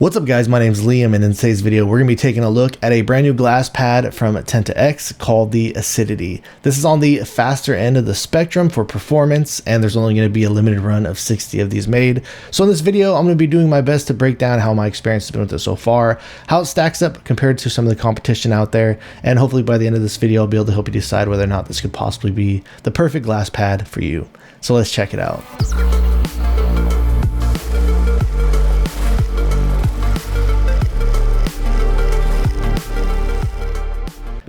What's up guys, my name's Liam, and in today's video we're going to be taking a look at a brand new glass pad from Tenta-X called the Acidity. This is on the faster end of the spectrum for performance, and there's only going to be a limited run of 60 of these made. So in this video I'm going to be doing my best to break down how my experience has been with it so far, how it stacks up compared to some of the competition out there, and hopefully by the end of this video I'll be able to help you decide whether or not this could possibly be the perfect glass pad for you. So let's check it out.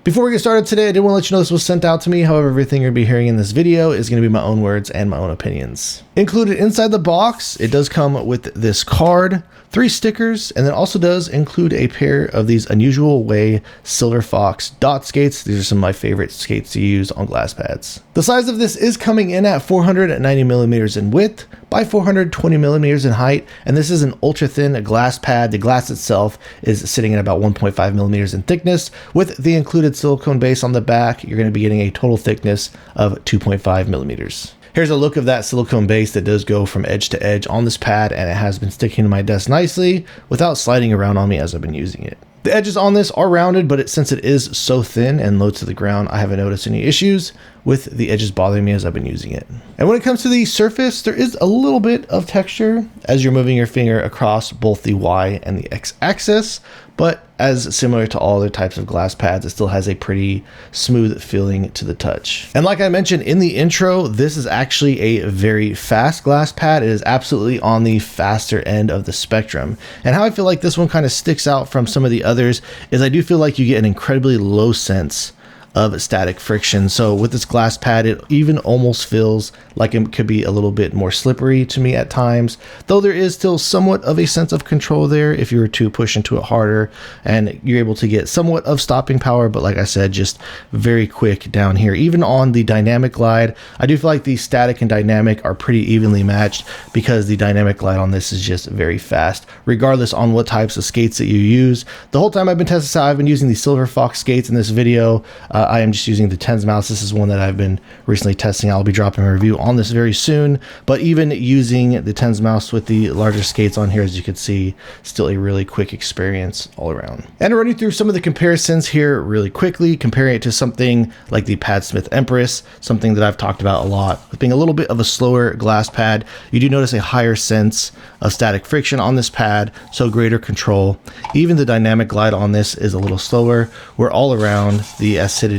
Before we get started today, I did want to let you know this was sent out to me. However, everything you're going to be hearing in this video is going to be my own words and my own opinions. Included inside the box, it does come with this card, 3 stickers, and it also does include a pair of these Unusual Way Silver Fox dot skates. These are some of my favorite skates to use on glass pads. The size of this is coming in at 490 millimeters in width by 420 millimeters in height, and this is an ultra thin glass pad. The glass itself is sitting at about 1.5 millimeters in thickness. With the included silicone base on the back, you're going to be getting a total thickness of 2.5 millimeters. Here's a look of that silicone base that does go from edge to edge on this pad, and it has been sticking to my desk nicely without sliding around on me as I've been using it. The edges on this are rounded, but since it is so thin and low to the ground, I haven't noticed any issues with the edges bothering me as I've been using it. And when it comes to the surface, there is a little bit of texture as you're moving your finger across both the Y and the X axis, but as similar to all other types of glass pads, it still has a pretty smooth feeling to the touch. And like I mentioned in the intro, this is actually a very fast glass pad. It is absolutely on the faster end of the spectrum. And how I feel like this one kind of sticks out from some of the others is I do feel like you get an incredibly low sense of static friction. So with this glass pad, it even almost feels like it could be a little bit more slippery to me at times, though there is still somewhat of a sense of control there if you were to push into it harder, and you're able to get somewhat of stopping power. But like I said, just very quick down here. Even on the dynamic glide, I do feel like the static and dynamic are pretty evenly matched because the dynamic glide on this is just very fast, regardless on what types of skates that you use. The whole time I've been testing this out, I've been using the Silver Fox skates in this video. I am just using the Tens mouse. This is one that I've been recently testing. I'll be dropping a review on this very soon, but even using the Tens mouse with the larger skates on here, as you can see, still a really quick experience all around. And running through some of the comparisons here really quickly, comparing it to something like the Padsmith Empress, something that I've talked about a lot, with being a little bit of a slower glass pad, you do notice a higher sense of static friction on this pad, so greater control. Even the dynamic glide on this is a little slower, where all around the Acidity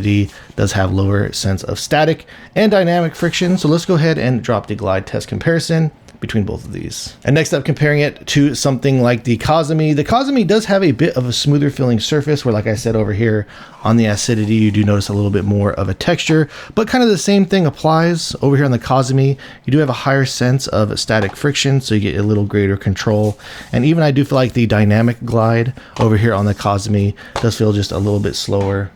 does have lower sense of static and dynamic friction. So let's go ahead and drop the glide test comparison between both of these. And next up, comparing it to something like the Kazemi. The Kazemi does have a bit of a smoother feeling surface, where like I said over here on the Acidity, you do notice a little bit more of a texture, but kind of the same thing applies over here on the Kazemi. You do have a higher sense of static friction, so you get a little greater control. And even I do feel like the dynamic glide over here on the Kazemi does feel just a little bit slower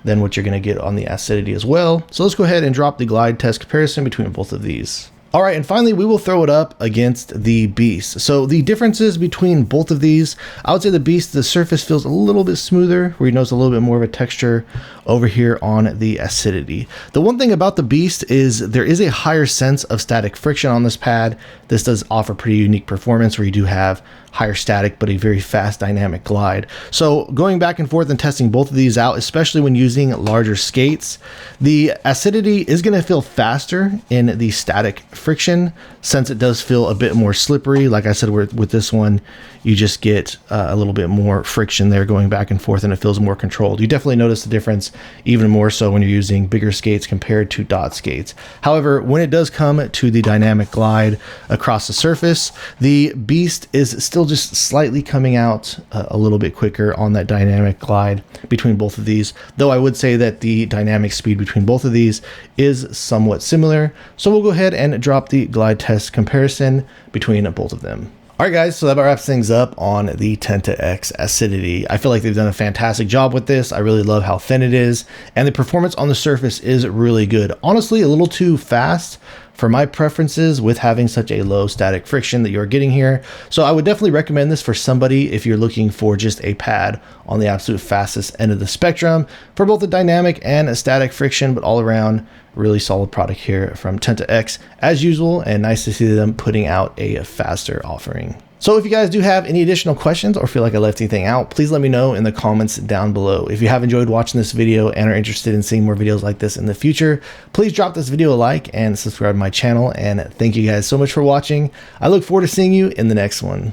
than what you're going to get on the Acidity as well. So let's go ahead and drop the glide test comparison between both of these. All right, and finally, we will throw it up against the Beast. So the differences between both of these, I would say the Beast, the surface feels a little bit smoother, where you notice a little bit more of a texture over here on the Acidity. The one thing about the Beast is there is a higher sense of static friction on this pad. This does offer pretty unique performance, where you do have higher static but a very fast dynamic glide. So going back and forth and testing both of these out, especially when using larger skates, the Acidity is going to feel faster in the static friction, since it does feel a bit more slippery. Like I said, with this one, you just get a little bit more friction there going back and forth, and it feels more controlled. You definitely notice the difference even more so when you're using bigger skates compared to dot skates. However, when it does come to the dynamic glide across the surface, the Beast is still just slightly coming out a little bit quicker on that dynamic glide between both of these, though I would say that the dynamic speed between both of these is somewhat similar. So we'll go ahead and drop the glide test comparison between both of them. All right, guys, so that wraps things up on the Tenta-X Acidity. I feel like they've done a fantastic job with this. I really love how thin it is, and the performance on the surface is really good. Honestly, a little too fast for my preferences with having such a low static friction that you're getting here. So I would definitely recommend this for somebody if you're looking for just a pad on the absolute fastest end of the spectrum for both the dynamic and a static friction, but all around really solid product here from Tenta-X as usual, and nice to see them putting out a faster offering. So if you guys do have any additional questions or feel like I left anything out, please let me know in the comments down below. If you have enjoyed watching this video and are interested in seeing more videos like this in the future, please drop this video a like and subscribe to my channel. And thank you guys so much for watching. I look forward to seeing you in the next one.